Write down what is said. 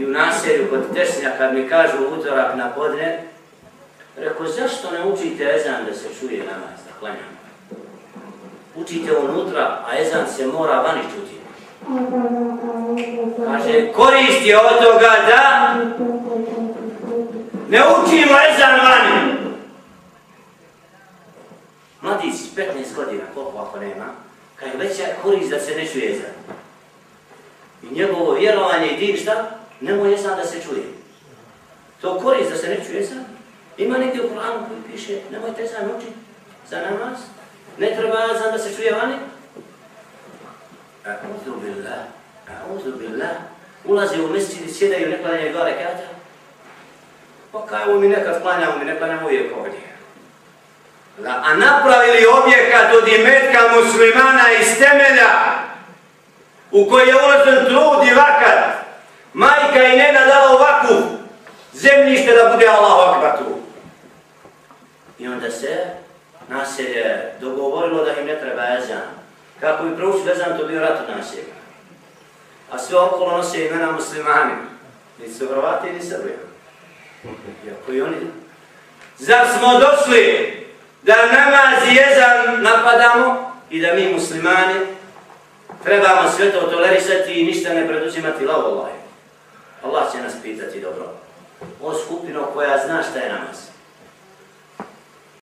i u naselju kod Tešnja kad mi kažu utorak na podne, rekao, zašto ne učite ezan da se čuje namaz, da klanjamo? Učite unutra, a ezan se mora vani čuti. Kaže, korist je od toga da ne učimo ezan vani. Mladić, 15 godina, koliko ako nema, kaže, veća korist da se ne čuje ezan. I njegovo vjerovanje i din šta? Nemoj ezan da se čuje. To korist da se ne čuje ezan. Ima negdje u Kur'anu koji piše, nemojte ezan učiti za namaz. Ne treba ezan da se čuje vani. A'udhu billah. Ulaze u mesčid i sjedaju, ne klanjaju 2 rekata. Pa kao mi nekad klanjamo, mi ne klanjamo uvijek ovdje. A napravili objekat od imetka muslimana iz temelja u koji je uložen trud i vakat. Majka i nena dala ovakvu zemljište da bude Allahu akbar tu. I onda se naselje dogovorilo da im ne treba ezan. Kako bi proučili ezan, to bio rat u naselju. A sve okolo nose imena muslimani. Ni su Hrvati, ni Srbi. Iako i oni. Zar smo došli da namaz i ezan napadamo i da mi muslimani trebamo sve to tolerisati i ništa ne preduzimati, la wallahi. Allah će nas pitati dobro. O skupino koja zna šta je namaz.